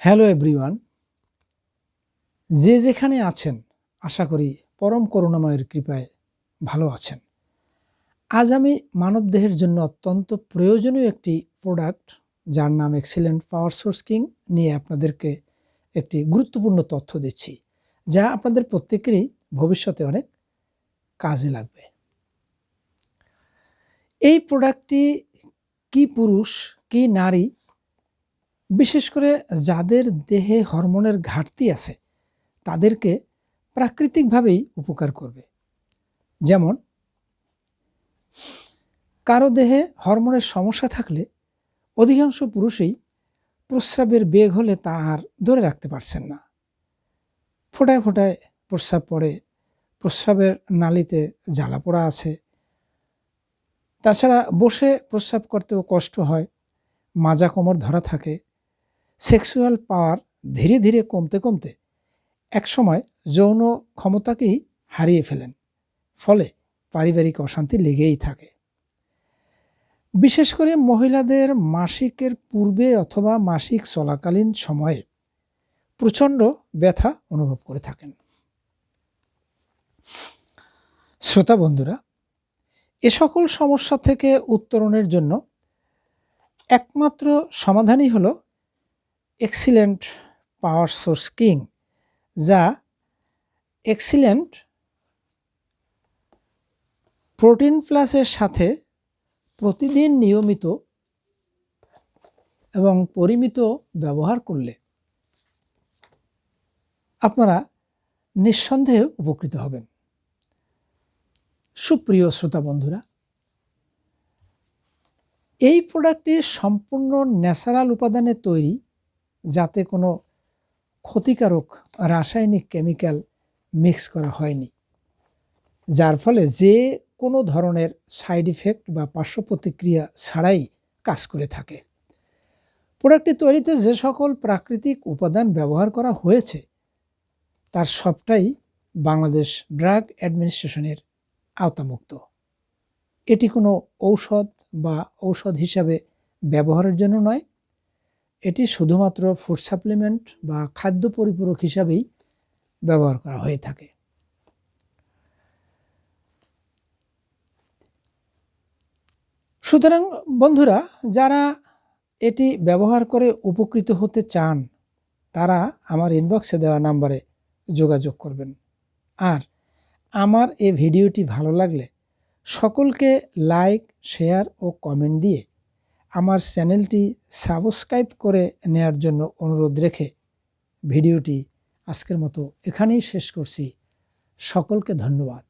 Hello everyone, যে যেখানে আছেন আশা করি পরম করুণাময়ের কৃপায় ভালো আছেন। আজ আমি মানবদেহের জন্য অত্যন্ত প্রয়োজনীয় একটি প্রোডাক্ট যার নাম এক্সিলেন্ট পাওয়ার সোর্স কিং নিয়ে আপনাদেরকে একটি গুরুত্বপূর্ণ তথ্য দিচ্ছি, যা আপনাদের প্রত্যেকেরই ভবিষ্যতে অনেক কাজে লাগবে। এই প্রোডাক্টটি কি পুরুষ কি নারী, বিশেষ করে যাদের দেহে হরমোনের ঘাটতি আছে তাদেরকে প্রাকৃতিকভাবেই উপকার করবে। যেমন কারো দেহে হরমোনের সমস্যা থাকলে অধিকাংশ পুরুষই প্রস্রাবের বেগ হলে তা আর ধরে রাখতে পারছেন না। ফোঁটায় ফোঁটায় প্রস্রাব পড়ে, প্রস্রাবের নালীতে জ্বালা পোড়া আছে। তাছাড়া বসে প্রস্রাব করতেও কষ্ট হয়, মাজা কোমর ধরা থাকে। সেক্সুয়াল পাওয়ার ধীরে ধীরে কমতে কমতে একসময় যৌন ক্ষমতাকেই হারিয়ে ফেলেন, ফলে পারিবারিক অশান্তি লেগেই থাকে। বিশেষ করে মহিলাদের মাসিকের পূর্বে অথবা মাসিক চলাকালীন সময়ে প্রচণ্ড ব্যথা অনুভব করে থাকেন। শ্রোতা বন্ধুরা, এ সকল সমস্যা থেকে উত্তরণের জন্য একমাত্র সমাধানই হলো এক্সিলেন্ট পাওয়ার সোর্স কিং, যা এক্সিলেন্ট প্রোটিন প্লাসের সাথে প্রতিদিন নিয়মিত এবং পরিমিত ব্যবহার করলে আপনারা নিঃসন্দেহে উপকৃত হবেন। সুপ্রিয় শ্রোতা বন্ধুরা, এই প্রোডাক্টটি সম্পূর্ণ ন্যাচারাল উপাদানে তৈরি, যাতে কোনো ক্ষতিকারক রাসায়নিক কেমিক্যাল মিক্স করা হয়নি, যার ফলে যে কোনো ধরনের সাইড ইফেক্ট বা পার্শ্ব প্রতিক্রিয়া ছাড়াই কাজ করে থাকে। প্রোডাক্টটি তৈরিতে যে সকল প্রাকৃতিক উপাদান ব্যবহার করা হয়েছে তার সবটাই বাংলাদেশ ড্রাগ অ্যাডমিনিস্ট্রেশনের আওতামুক্ত। এটি কোনো ঔষধ বা ঔষধ হিসাবে ব্যবহারের জন্য নয়, এটি শুধুমাত্র ফুড সাপ্লিমেন্ট বা খাদ্য পরিপূরক হিসাবেই ব্যবহার করা হয়ে থাকে। সুতরাং বন্ধুরা, যারা এটি ব্যবহার করে উপকৃত হতে চান তারা আমার ইনবক্সে দেওয়া নাম্বারে যোগাযোগ করবেন। আর আমার এই ভিডিওটি ভালো লাগলে সকলকে লাইক, শেয়ার ও কমেন্ট দিয়ে আমার চ্যানেলটি সাবস্ক্রাইব করে নেয়ার জন্য অনুরোধ রেখে ভিডিওটি আজকের মতো এখানেই শেষ করছি। সকলকে ধন্যবাদ।